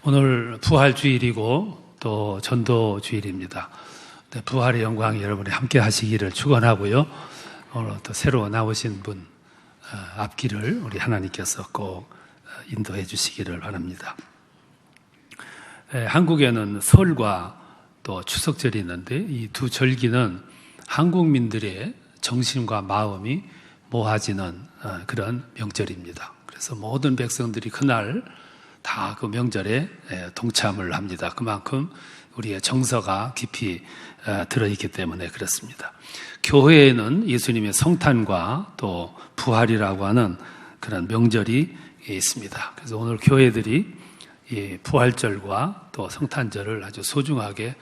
오늘 부활주일이고 또 전도주일입니다. 부활의 영광 여러분이 함께 하시기를 축원하고요. 오늘 또 새로 나오신 분 앞길을 우리 하나님께서 꼭 인도해 주시기를 바랍니다. 한국에는 설과 또 추석절이 있는데 이 두 절기는 한국민들의 정신과 마음이 모아지는 그런 명절입니다. 그래서 모든 백성들이 그날 다 그 명절에 동참을 합니다. 그만큼 우리의 정서가 깊이 들어있기 때문에 그렇습니다. 교회에는 예수님의 성탄과 또 부활이라고 하는 그런 명절이 있습니다. 그래서 오늘 교회들이 이 부활절과 또 성탄절을 아주 소중하게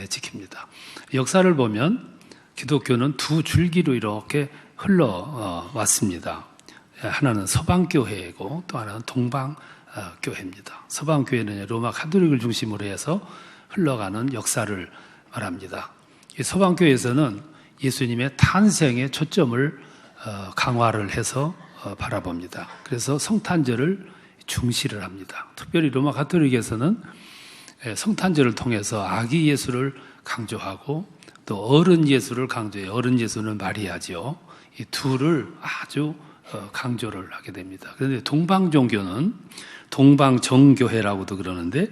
지킵니다. 역사를 보면 기독교는 두 줄기로 이렇게 흘러왔습니다. 하나는 서방교회이고 또 하나는 동방교회입니다. 서방교회는 로마 가톨릭을 중심으로 해서 흘러가는 역사를 말합니다. 이 서방교회에서는 예수님의 탄생에 초점을 강화를 해서 바라봅니다. 그래서 성탄절을 중시를 합니다. 특별히 로마 가톨릭에서는 성탄절을 통해서 아기 예수를 강조하고 또 어른 예수를 강조해요. 어른 예수는 마리아죠. 이 둘을 아주 강조를 하게 됩니다. 그런데 동방종교는 동방정교회라고도 그러는데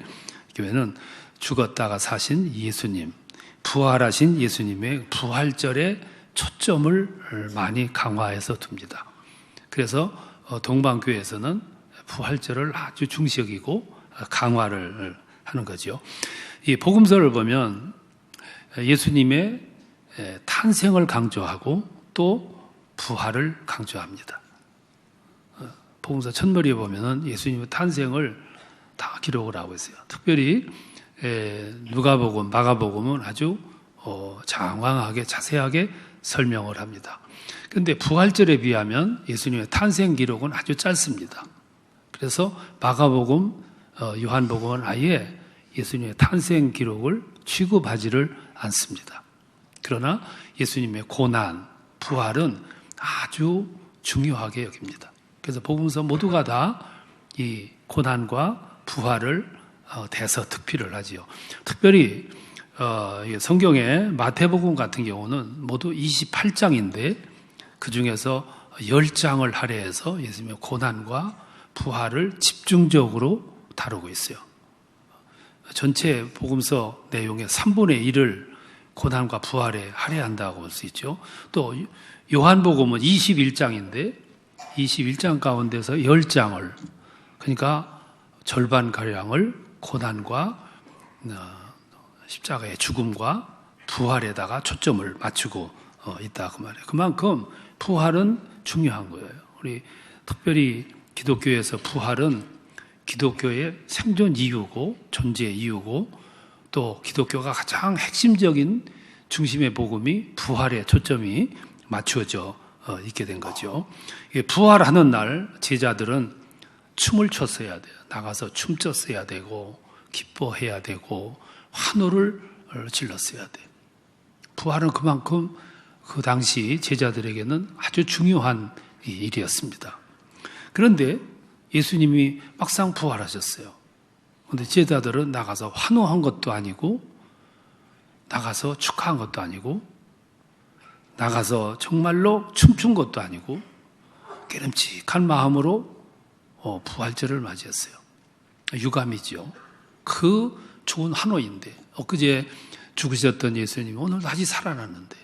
교회는 죽었다가 사신 예수님, 부활하신 예수님의 부활절에 초점을 많이 강화해서 둡니다. 그래서 동방교회에서는 부활절을 아주 중시 여기고 강화를 하는 거죠. 이 복음서를 보면 예수님의 탄생을 강조하고 또 부활을 강조합니다. 복음서 첫머리에 보면은 예수님의 탄생을 다 기록을 하고 있어요. 특별히 누가복음, 마가복음은 아주 장황하게 자세하게 설명을 합니다. 그런데 부활절에 비하면 예수님의 탄생 기록은 아주 짧습니다. 그래서 마가복음, 요한복음은 아예 예수님의 탄생 기록을 취급하지를 않습니다. 그러나 예수님의 고난, 부활은 아주 중요하게 여깁니다. 그래서 복음서 모두가 다 이 고난과 부활을 대서특필을 하지요. 특별히 성경의 마태복음 같은 경우는 모두 28장인데 그 중에서 10장을 할애해서 예수님의 고난과 부활을 집중적으로 다루고 있어요. 전체 복음서 내용의 3분의 1을 고난과 부활에 할애한다고 볼 수 있죠. 또 요한복음은 21장인데 21장 가운데서 10장을 그러니까 절반가량을 고난과 십자가의 죽음과 부활에다가 초점을 맞추고 있다 그 말이에요. 그만큼 부활은 중요한 거예요. 우리 특별히 기독교에서 부활은 기독교의 생존 이유고 존재 이유고 또 기독교가 가장 핵심적인 중심의 복음이 부활에 초점이 맞추어져 있게 된 거죠. 부활하는 날 제자들은 춤을 췄어야 돼요. 나가서 춤췄어야 되고 기뻐해야 되고 환호를 질렀어야 돼요. 부활은 그만큼 그 당시 제자들에게는 아주 중요한 일이었습니다. 그런데 예수님이 막상 부활하셨어요. 그런데 제자들은 나가서 환호한 것도 아니고 나가서 축하한 것도 아니고 나가서 정말로 춤춘 것도 아니고 깨름칙한 마음으로 부활절을 맞이했어요. 유감이죠. 그 좋은 환호인데 엊그제 죽으셨던 예수님이 오늘 다시 살아났는데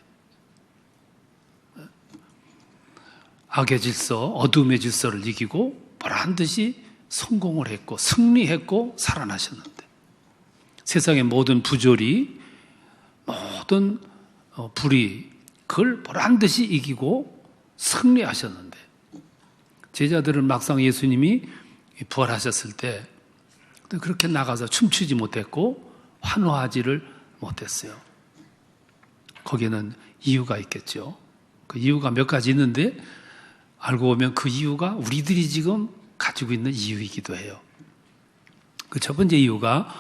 악의 질서, 어둠의 질서를 이기고 보란듯이 성공을 했고 승리했고 살아나셨는데 세상의 모든 부조리, 모든 불의 그걸 보란듯이 이기고 승리하셨는데 제자들은 막상 예수님이 부활하셨을 때 그렇게 나가서 춤추지 못했고 환호하지를 못했어요. 거기에는 이유가 있겠죠. 그 이유가 몇 가지 있는데 알고 보면 그 이유가 우리들이 지금 가지고 있는 이유이기도 해요. 그 첫 번째 이유가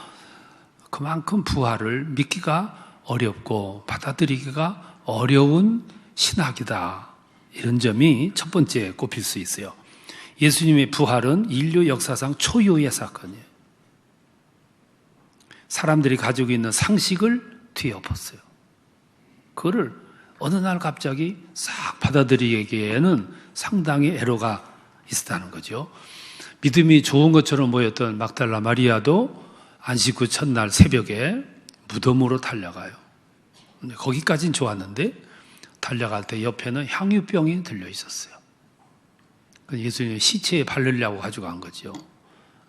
그만큼 부활을 믿기가 어렵고 받아들이기가 어려운 신학이다. 이런 점이 첫 번째 꼽힐 수 있어요. 예수님의 부활은 인류 역사상 초유의 사건이에요. 사람들이 가지고 있는 상식을 뒤엎었어요. 그거를 어느 날 갑자기 싹 받아들이기에는 상당히 애로가 있었다는 거죠. 믿음이 좋은 것처럼 보였던 막달라 마리아도 안식 후 첫날 새벽에 무덤으로 달려가요. 거기까지는 좋았는데 달려갈 때 옆에는 향유병이 들려 있었어요. 예수님이 시체에 바르려고 가져간 거죠.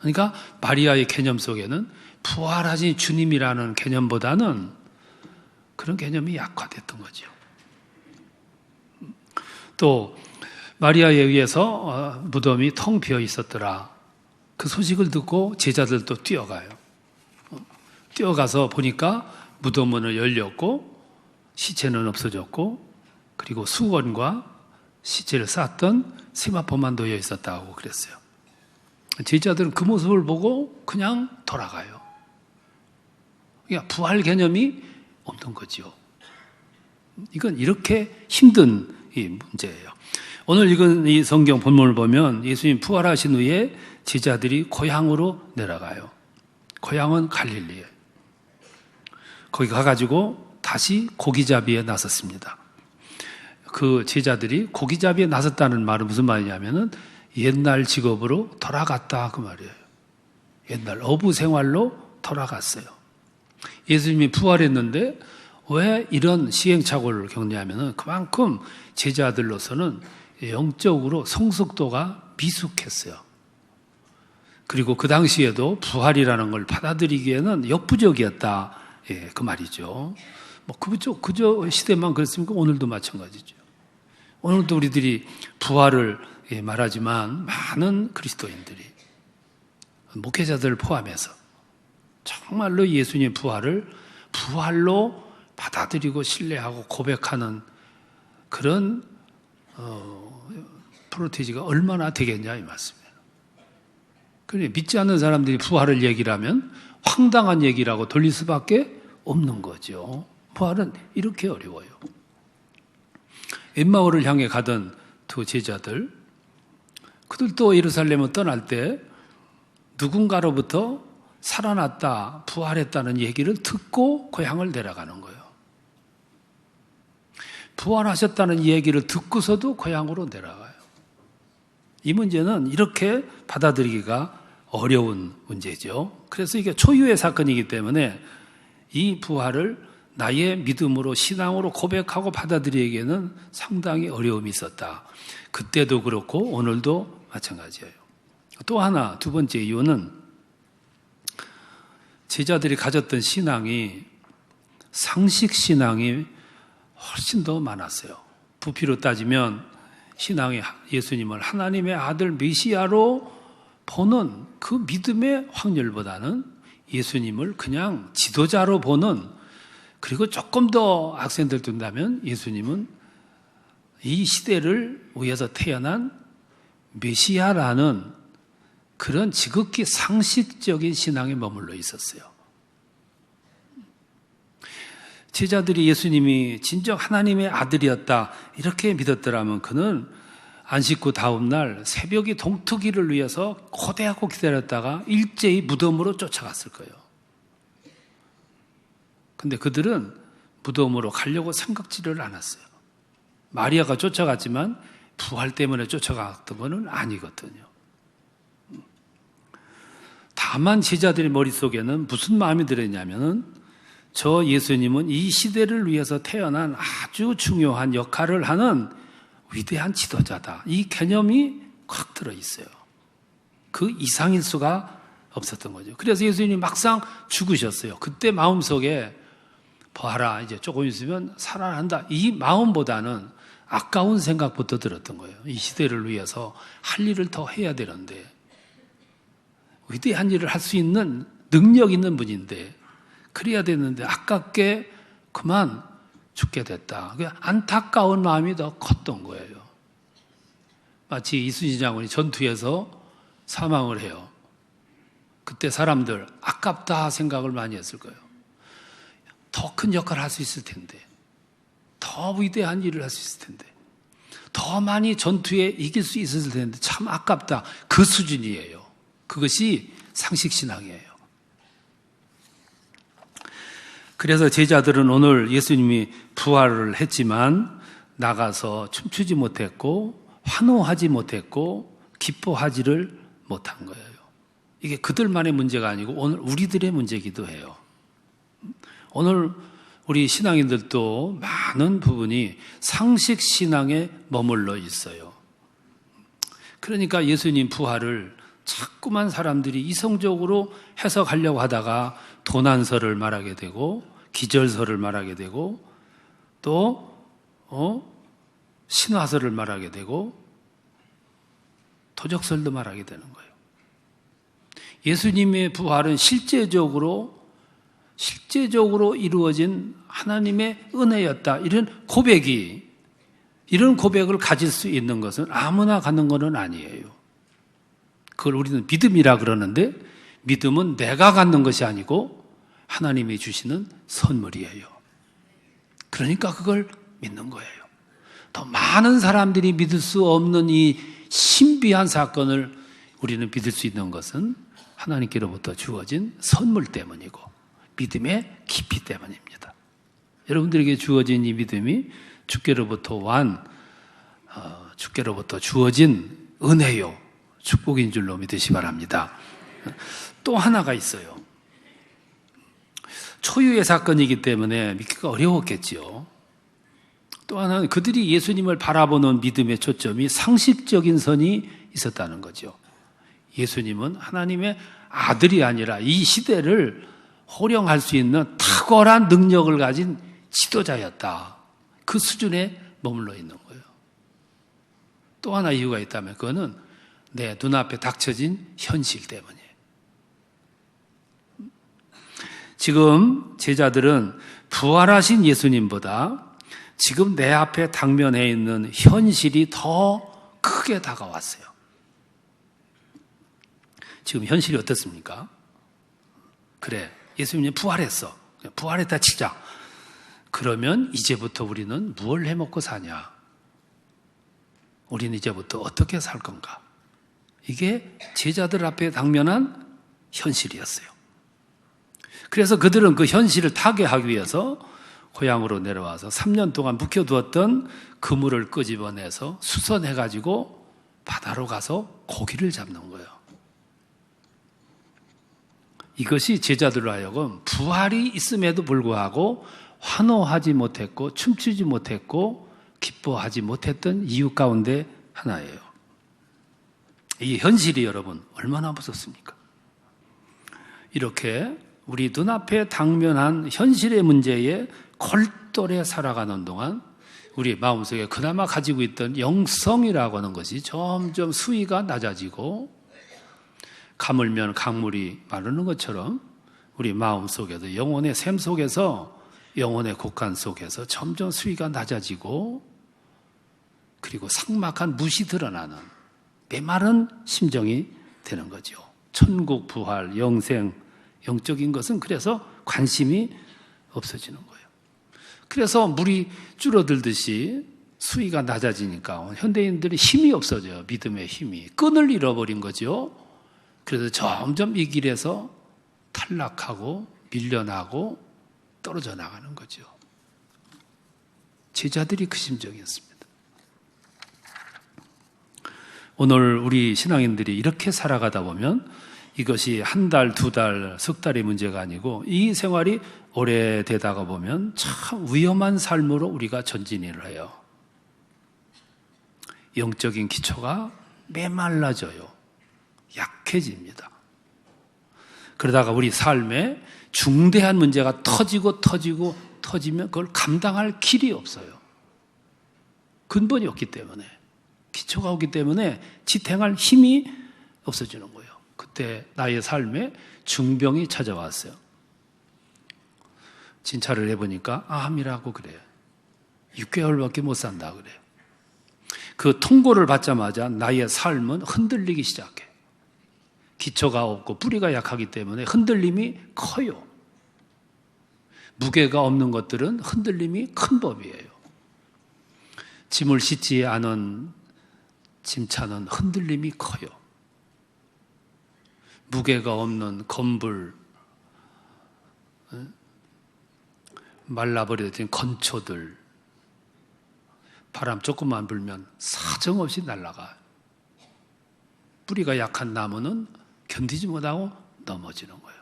그러니까 마리아의 개념 속에는 부활하신 주님이라는 개념보다는 그런 개념이 약화됐던 거죠. 또 마리아에 의해서 무덤이 텅 비어 있었더라. 그 소식을 듣고 제자들도 뛰어가요. 뛰어가서 보니까 무덤 문을 열렸고 시체는 없어졌고 그리고 수건과 시체를 쌌던 세마포만 놓여 있었다고 그랬어요. 제자들은 그 모습을 보고 그냥 돌아가요. 그러니까 부활 개념이 없는 거죠. 이건 이렇게 힘든 이 문제예요. 오늘 읽은 이 성경 본문을 보면 예수님 부활하신 후에 제자들이 고향으로 내려가요. 고향은 갈릴리에. 거기 가가지고 다시 고기잡이에 나섰습니다. 그 제자들이 고기잡이에 나섰다는 말은 무슨 말이냐면은 옛날 직업으로 돌아갔다 그 말이에요. 옛날 어부 생활로 돌아갔어요. 예수님이 부활했는데 왜 이런 시행착오를 겪냐면은 그만큼 제자들로서는 영적으로 성숙도가 미숙했어요. 그리고 그 당시에도 부활이라는 걸 받아들이기에는 역부족이었다. 예, 그 말이죠. 뭐 그저 시대만 그랬습니까? 오늘도 마찬가지죠. 오늘도 우리들이 부활을 말하지만 많은 그리스도인들이 목회자들을 포함해서 정말로 예수님의 부활로 받아들이고 신뢰하고 고백하는 그런 프로테지가 얼마나 되겠냐 이 말씀이에요. 그래 믿지 않는 사람들이 부활을 얘기를 하면 황당한 얘기라고 돌릴 수밖에 없는 거죠. 부활은 이렇게 어려워요. 엠마오를 향해 가던 두 제자들, 그들도 예루살렘을 떠날 때 누군가로부터 살아났다, 부활했다는 얘기를 듣고 고향을 내려가는 거예요. 부활하셨다는 얘기를 듣고서도 고향으로 내려가요. 이 문제는 이렇게 받아들이기가 어려운 문제죠. 그래서 이게 초유의 사건이기 때문에 이 부활을 나의 믿음으로 신앙으로 고백하고 받아들이기에는 상당히 어려움이 있었다. 그때도 그렇고 오늘도 마찬가지예요. 또 하나 두 번째 이유는 제자들이 가졌던 신앙이 상식 신앙이 훨씬 더 많았어요. 부피로 따지면 신앙이 예수님을 하나님의 아들 메시아로 보는 그 믿음의 확률보다는 예수님을 그냥 지도자로 보는, 그리고 조금 더 악센트를 둔다면 예수님은 이 시대를 위해서 태어난 메시아라는 그런 지극히 상식적인 신앙에 머물러 있었어요. 제자들이 예수님이 진정 하나님의 아들이었다 이렇게 믿었더라면 그는 안식 후 다음 날 새벽이 동트기를 위해서 고대하고 기다렸다가 일제히 무덤으로 쫓아갔을 거예요. 근데 그들은 무덤으로 가려고 생각지를 않았어요. 마리아가 쫓아갔지만 부활 때문에 쫓아갔던 것은 아니거든요. 다만 제자들의 머릿속에는 무슨 마음이 들었냐면은 저 예수님은 이 시대를 위해서 태어난 아주 중요한 역할을 하는 위대한 지도자다. 이 개념이 확 들어있어요. 그 이상일 수가 없었던 거죠. 그래서 예수님이 막상 죽으셨어요. 그때 마음속에 봐라, 이제 조금 있으면 살아난다. 이 마음보다는 아까운 생각부터 들었던 거예요. 이 시대를 위해서 할 일을 더 해야 되는데, 위대한 일을 할 수 있는 능력 있는 분인데, 그래야 되는데 아깝게 그만 죽게 됐다. 안타까운 마음이 더 컸던 거예요. 마치 이순신 장군이 전투에서 사망을 해요. 그때 사람들 아깝다 생각을 많이 했을 거예요. 더 큰 역할을 할 수 있을 텐데, 더 위대한 일을 할 수 있을 텐데, 더 많이 전투에 이길 수 있었을 텐데 참 아깝다. 그 수준이에요. 그것이 상식신앙이에요. 그래서 제자들은 오늘 예수님이 부활을 했지만 나가서 춤추지 못했고 환호하지 못했고 기뻐하지를 못한 거예요. 이게 그들만의 문제가 아니고 오늘 우리들의 문제이기도 해요. 오늘 우리 신앙인들도 많은 부분이 상식 신앙에 머물러 있어요. 그러니까 예수님 부활을 자꾸만 사람들이 이성적으로 해석하려고 하다가 도난설을 말하게 되고 기절설을 말하게 되고 또 신화설을 말하게 되고 도적설도 말하게 되는 거예요. 예수님의 부활은 실제적으로 이루어진 하나님의 은혜였다. 이런 고백을 가질 수 있는 것은 아무나 갖는 것은 아니에요. 그걸 우리는 믿음이라 그러는데 믿음은 내가 갖는 것이 아니고 하나님이 주시는 선물이에요. 그러니까 그걸 믿는 거예요. 더 많은 사람들이 믿을 수 없는 이 신비한 사건을 우리는 믿을 수 있는 것은 하나님께로부터 주어진 선물 때문이고 믿음의 깊이 때문입니다. 여러분들에게 주어진 이 믿음이 주께로부터 주어진 은혜요 축복인 줄로 믿으시 바랍니다. 또 하나가 있어요. 초유의 사건이기 때문에 믿기가 어려웠겠지요. 또 하나는 그들이 예수님을 바라보는 믿음의 초점이 상식적인 선이 있었다는 거죠. 예수님은 하나님의 아들이 아니라 이 시대를 호령할 수 있는 탁월한 능력을 가진 지도자였다. 그 수준에 머물러 있는 거예요. 또 하나 이유가 있다면 그거는 내 눈앞에 닥쳐진 현실 때문이에요. 지금 제자들은 부활하신 예수님보다 지금 내 앞에 당면해 있는 현실이 더 크게 다가왔어요. 지금 현실이 어떻습니까? 그래, 예수님이 부활했어. 부활했다 치자. 그러면 이제부터 우리는 무엇을 해먹고 사냐? 우리는 이제부터 어떻게 살 건가? 이게 제자들 앞에 당면한 현실이었어요. 그래서 그들은 그 현실을 타개하기 위해서 고향으로 내려와서 3년 동안 묵혀두었던 그물을 끄집어내서 수선해가지고 바다로 가서 고기를 잡는 거예요. 이것이 제자들로 하여금 부활이 있음에도 불구하고 환호하지 못했고 춤추지 못했고 기뻐하지 못했던 이유 가운데 하나예요. 이 현실이 여러분 얼마나 무섭습니까? 이렇게 우리 눈앞에 당면한 현실의 문제에 골똘히 살아가는 동안 우리 마음속에 그나마 가지고 있던 영성이라고 하는 것이 점점 수위가 낮아지고 가물면 강물이 마르는 것처럼 우리 마음속에도 영혼의 샘 속에서 영혼의 곡간 속에서 점점 수위가 낮아지고 그리고 삭막한 무시 드러나는 메마른 심정이 되는 거죠. 천국, 부활, 영생, 영적인 것은 그래서 관심이 없어지는 거예요. 그래서 물이 줄어들듯이 수위가 낮아지니까 현대인들이 힘이 없어져요. 믿음의 힘이. 끈을 잃어버린 거죠. 그래서 점점 이 길에서 탈락하고 밀려나고 떨어져 나가는 거죠. 제자들이 그 심정이었습니다. 오늘 우리 신앙인들이 이렇게 살아가다 보면 이것이 한 달, 두 달, 석 달의 문제가 아니고 이 생활이 오래되다가 보면 참 위험한 삶으로 우리가 전진을 해요. 영적인 기초가 메말라져요. 약해집니다. 그러다가 우리 삶에 중대한 문제가 터지면 그걸 감당할 길이 없어요. 근본이 없기 때문에, 기초가 없기 때문에 지탱할 힘이 없어지는 거예요. 그때 나의 삶에 중병이 찾아왔어요. 진찰을 해보니까 암이라고 그래요. 6개월밖에 못 산다 그래요. 그 통보를 받자마자 나의 삶은 흔들리기 시작해. 기초가 없고 뿌리가 약하기 때문에 흔들림이 커요. 무게가 없는 것들은 흔들림이 큰 법이에요. 짐을 싣지 않은 짐차는 흔들림이 커요. 무게가 없는 건불, 말라버려진 건초들, 바람 조금만 불면 사정없이 날아가요. 뿌리가 약한 나무는 견디지 못하고 넘어지는 거예요.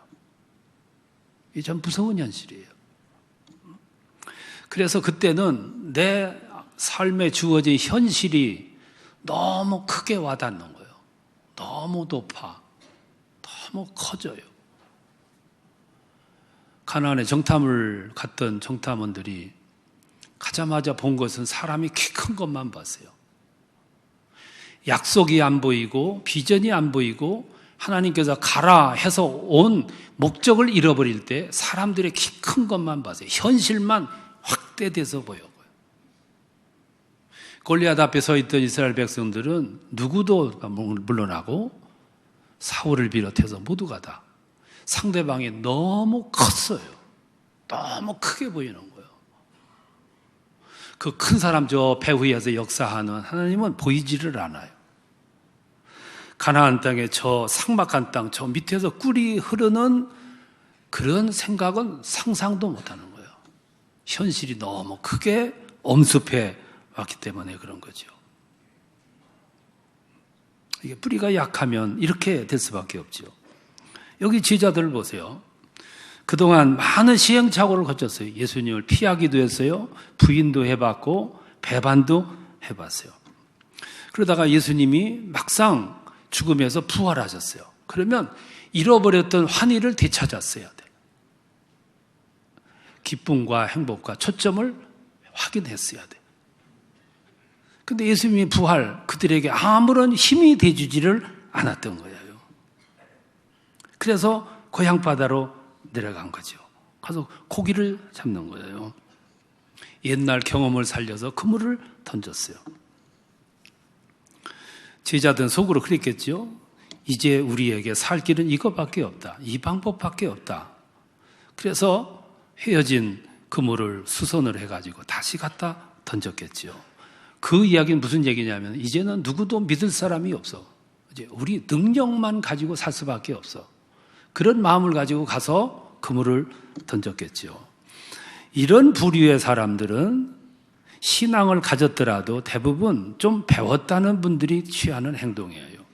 이게 참 무서운 현실이에요. 그래서 그때는 내 삶에 주어진 현실이 너무 크게 와닿는 거예요. 너무 높아. 너무 커져요. 가나안에 정탐을 갔던 정탐원들이 가자마자 본 것은 사람이 키 큰 것만 봤어요. 약속이 안 보이고 비전이 안 보이고 하나님께서 가라 해서 온 목적을 잃어버릴 때 사람들의 키 큰 것만 봤어요. 현실만 확대돼서 보여요. 골리앗 앞에 서 있던 이스라엘 백성들은 누구도 물러나고 사울을 비롯해서 모두가 다 상대방이 너무 컸어요. 너무 크게 보이는 거예요. 그 큰 사람 저 배 위에서 역사하는 하나님은 보이지를 않아요. 가나안 땅의 저 삭막한 땅, 저 밑에서 꿀이 흐르는 그런 생각은 상상도 못하는 거예요. 현실이 너무 크게 엄습해 왔기 때문에 그런 거죠. 이게 뿌리가 약하면 이렇게 될 수밖에 없죠. 여기 제자들을 보세요. 그동안 많은 시행착오를 거쳤어요. 예수님을 피하기도 했어요. 부인도 해봤고 배반도 해봤어요. 그러다가 예수님이 막상 죽음에서 부활하셨어요. 그러면 잃어버렸던 환희를 되찾았어야 돼. 기쁨과 행복과 초점을 확인했어야 돼. 근데 예수님이 부활, 그들에게 아무런 힘이 돼주지를 않았던 거예요. 그래서 고향 바다로 내려간 거죠. 가서 고기를 잡는 거예요. 옛날 경험을 살려서 그물을 던졌어요. 제자들은 속으로 그랬겠죠. 이제 우리에게 살 길은 이거밖에 없다. 이 방법밖에 없다. 그래서 헤어진 그물을 수선을 해가지고 다시 갖다 던졌겠죠. 그 이야기는 무슨 얘기냐면 이제는 누구도 믿을 사람이 없어. 이제 우리 능력만 가지고 살 수밖에 없어. 그런 마음을 가지고 가서 그물을 던졌겠죠. 이런 부류의 사람들은 신앙을 가졌더라도 대부분 좀 배웠다는 분들이 취하는 행동이에요.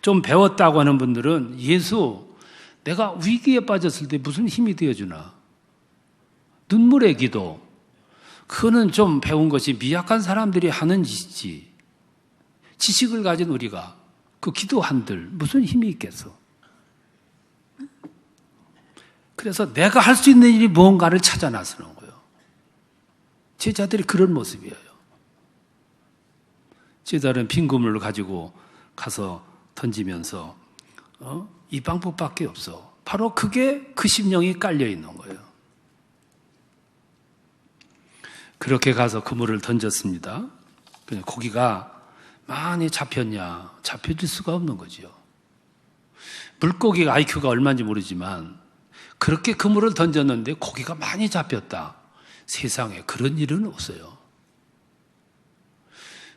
좀 배웠다고 하는 분들은 예수, 내가 위기에 빠졌을 때 무슨 힘이 되어주나? 눈물의 기도, 그거는 좀 배운 것이 미약한 사람들이 하는 짓이지. 지식을 가진 우리가 그 기도한들 무슨 힘이 있겠어? 그래서 내가 할 수 있는 일이 무언가를 찾아 나서는 거예요. 제자들이 그런 모습이에요. 제자들은 빈 그물을 가지고 가서 던지면서 이 방법밖에 없어. 바로 그게 그 심령이 깔려 있는 거예요. 그렇게 가서 그물을 던졌습니다. 고기가 많이 잡혔냐? 잡혀질 수가 없는 거죠. 물고기가 IQ가 얼마인지 모르지만 그렇게 그물을 던졌는데 고기가 많이 잡혔다. 세상에 그런 일은 없어요.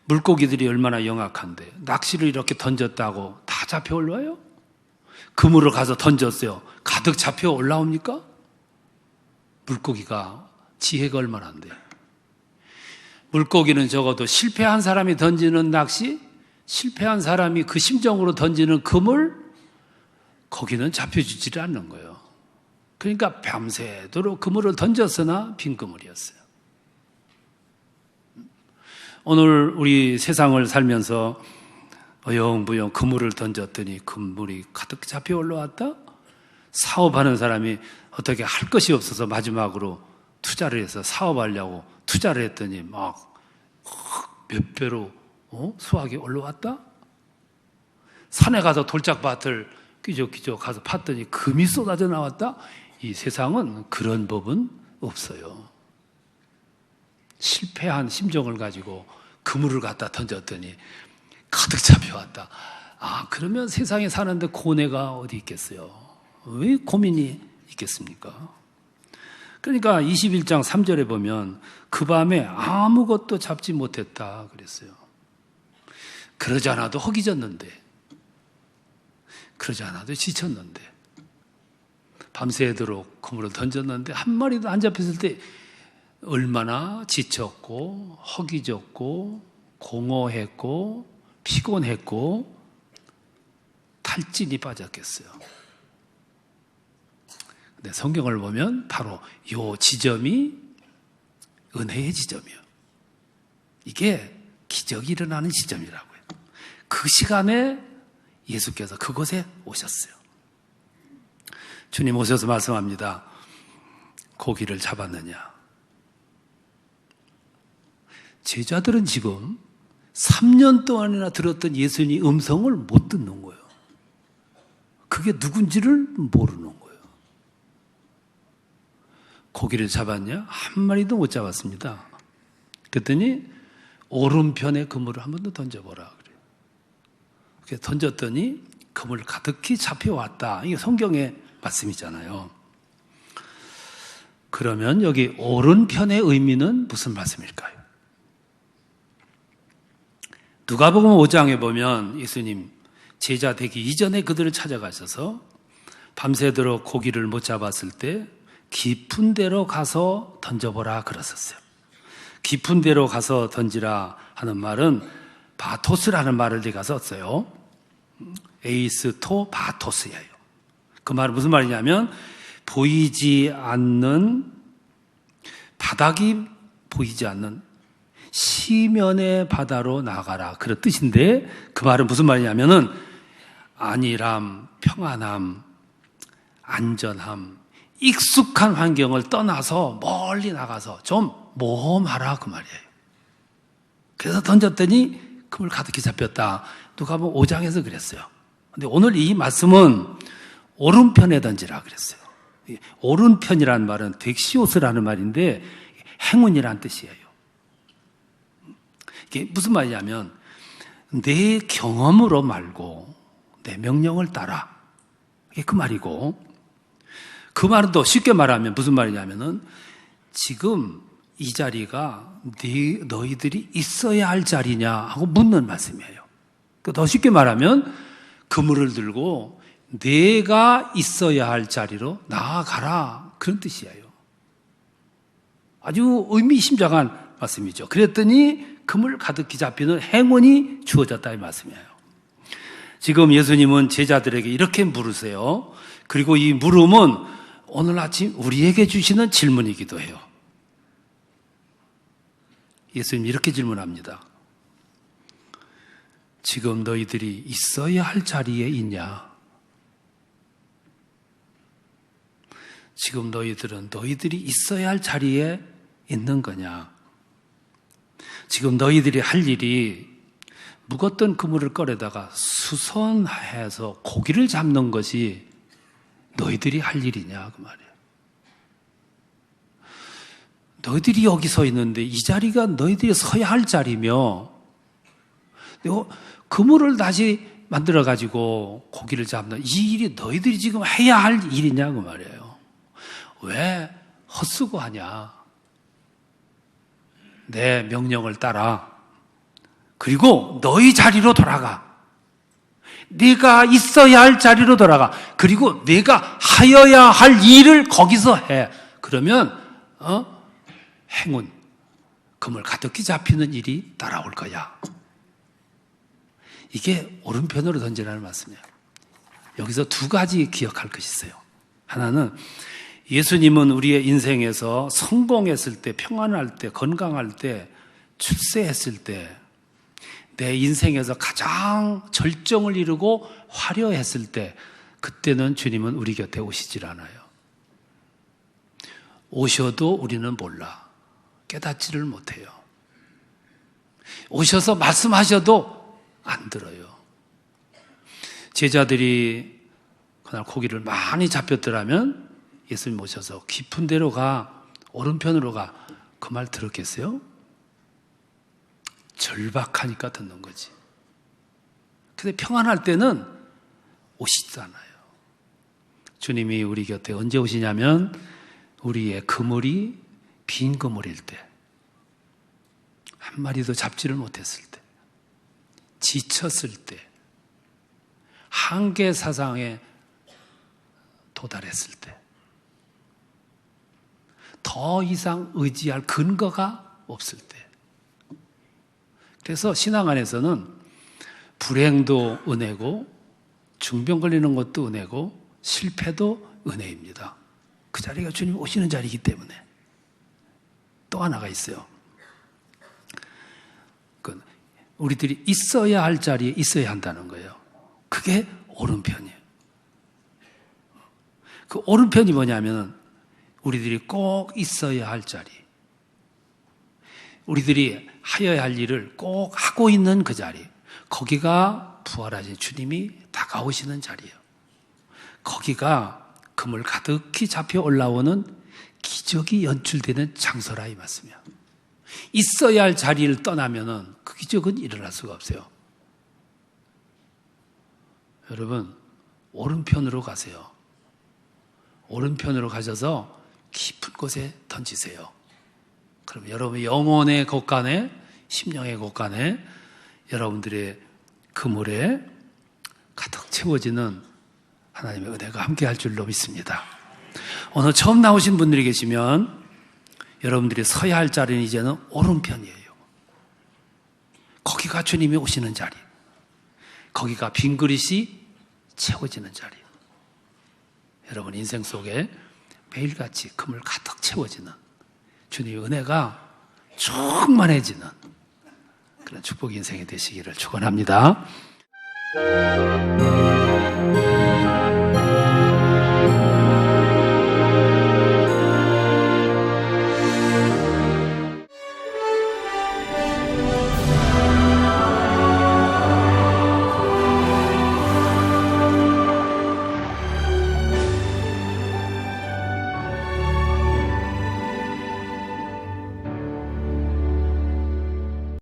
물고기들이 얼마나 영악한데 낚시를 이렇게 던졌다고 다 잡혀 올라와요? 그물을 가서 던졌어요. 가득 잡혀 올라옵니까? 물고기가 지혜가 얼마나 안 돼. 물고기는 적어도 실패한 사람이 던지는 낚시, 실패한 사람이 그 심정으로 던지는 그물, 거기는 잡혀주지를 않는 거예요. 그러니까 밤새도록 그물을 던졌으나 빈 그물이었어요. 오늘 우리 세상을 살면서 어영부영 그물을 던졌더니 그물이 가득 잡혀 올라왔다? 사업하는 사람이 어떻게 할 것이 없어서 마지막으로 투자를 해서 사업하려고 투자를 했더니 막 몇 배로 수확이 올라왔다? 산에 가서 돌짝밭을 끼적끼적 가서 팠더니 금이 쏟아져 나왔다? 이 세상은 그런 법은 없어요. 실패한 심정을 가지고 그물을 갖다 던졌더니 가득 잡혀왔다. 그러면 세상에 사는데 고뇌가 어디 있겠어요? 왜 고민이 있겠습니까? 그러니까 21장 3절에 보면 그 밤에 아무것도 잡지 못했다 그랬어요. 그러지 않아도 허기졌는데, 그러지 않아도 지쳤는데, 밤새도록 그물을 던졌는데 한 마리도 안 잡혔을 때 얼마나 지쳤고 허기졌고 공허했고 피곤했고 탈진이 빠졌겠어요. 근데 성경을 보면 바로 이 지점이 은혜의 지점이에요. 이게 기적이 일어나는 지점이라고요. 그 시간에 예수께서 그곳에 오셨어요. 주님 오셔서 말씀합니다. 고기를 잡았느냐? 제자들은 지금 3년 동안이나 들었던 예수님의 음성을 못 듣는 거예요. 그게 누군지를 모르는 거예요. 고기를 잡았냐? 한 마리도 못 잡았습니다. 그랬더니 오른편에 그물을 한 번 더 던져보라 그래요. 그렇게 던졌더니 그물 가득히 잡혀왔다. 이게 성경의 말씀이잖아요. 그러면 여기 오른편의 의미는 무슨 말씀일까요? 누가복음 5장에 보면 예수님 제자 되기 이전에 그들을 찾아가셔서 밤새도록 고기를 못 잡았을 때 깊은 데로 가서 던져보라 그러셨어요. 깊은 데로 가서 던지라 하는 말은 바토스라는 말을 제가 썼어요. 에이스토 바토스예요. 그 말은 무슨 말이냐면 보이지 않는, 바닥이 보이지 않는 시면의 바다로 나가라 그런 뜻인데, 그 말은 무슨 말이냐면은 안일함, 평안함, 안전함, 익숙한 환경을 떠나서 멀리 나가서 좀 모험하라 그 말이에요. 그래서 던졌더니 그물 가득히 잡혔다. 누가복음 5장에서 그랬어요. 근데 오늘 이 말씀은 오른편에 던지라 그랬어요. 오른편이라는 말은 덱시오스라는 말인데 행운이라는 뜻이에요. 이게 무슨 말이냐면 내 경험으로 말고 내 명령을 따라, 이게 그 말이고, 그 말은 또 쉽게 말하면 무슨 말이냐면은 지금 이 자리가 너희들이 있어야 할 자리냐 하고 묻는 말씀이에요. 더 쉽게 말하면 그물을 들고 내가 있어야 할 자리로 나아가라 그런 뜻이에요. 아주 의미심장한 말씀이죠. 그랬더니 그물 가득히 잡히는 행운이 주어졌다 이 말씀이에요. 지금 예수님은 제자들에게 이렇게 물으세요. 그리고 이 물음은 오늘 아침 우리에게 주시는 질문이기도 해요. 예수님 이렇게 질문합니다. 지금 너희들이 있어야 할 자리에 있냐? 지금 너희들이 있어야 할 자리에 있는 거냐? 지금 너희들이 할 일이 묵었던 그물을 꺼내다가 수선해서 고기를 잡는 것이 너희들이 할 일이냐 그 말이에요. 너희들이 여기 서 있는데 이 자리가 너희들이 서야 할 자리며 그물을 다시 만들어가지고 고기를 잡는 이 일이 너희들이 지금 해야 할 일이냐 그 말이에요. 왜 헛수고하냐? 내 명령을 따라. 그리고 너희 자리로 돌아가. 네가 있어야 할 자리로 돌아가. 그리고 네가 하여야 할 일을 거기서 해. 그러면 행운, 그물 가득히 잡히는 일이 따라올 거야. 이게 오른편으로 던지라는 말씀이에요. 여기서 두 가지 기억할 것이 있어요. 하나는 예수님은 우리의 인생에서 성공했을 때, 평안할 때, 건강할 때, 출세했을 때, 내 인생에서 가장 절정을 이루고 화려했을 때, 그때는 주님은 우리 곁에 오시질 않아요. 오셔도 우리는 몰라. 깨닫지를 못해요. 오셔서 말씀하셔도 안 들어요. 제자들이 그날 고기를 많이 잡혔더라면 예수님 오셔서 깊은 데로 가, 오른편으로 가, 그 말 들었겠어요? 절박하니까 듣는 거지. 근데 평안할 때는 오시잖아요. 주님이 우리 곁에 언제 오시냐면 우리의 그물이 빈 그물일 때, 한 마리도 잡지를 못했을 때, 지쳤을 때, 한계 사상에 도달했을 때, 더 이상 의지할 근거가 없을 때. 그래서 신앙 안에서는 불행도 은혜고 중병 걸리는 것도 은혜고 실패도 은혜입니다. 그 자리가 주님 오시는 자리이기 때문에. 또 하나가 있어요. 우리들이 있어야 할 자리에 있어야 한다는 거예요. 그게 오른편이에요. 그 오른편이 뭐냐면 우리들이 꼭 있어야 할 자리, 우리들이 하여야 할 일을 꼭 하고 있는 그 자리, 거기가 부활하신 주님이 다가오시는 자리예요. 거기가 그물 가득히 잡혀 올라오는 기적이 연출되는 장소라 이 말씀이야. 있어야 할 자리를 떠나면은 그 기적은 일어날 수가 없어요. 여러분, 오른편으로 가세요. 오른편으로 가셔서 깊은 곳에 던지세요. 그럼 여러분의 영혼의 곳간에, 심령의 곳간에 여러분들의 그물에 가득 채워지는 하나님의 은혜가 함께 할 줄로 믿습니다. 오늘 처음 나오신 분들이 계시면 여러분들이 서야 할 자리는 이제는 오른편이에요. 거기가 주님이 오시는 자리, 거기가 빈 그릇이 채워지는 자리. 여러분 인생 속에 매일같이 그물 가득 채워지는 주님의 은혜가 충만해지는 그런 축복 인생이 되시기를 축원합니다.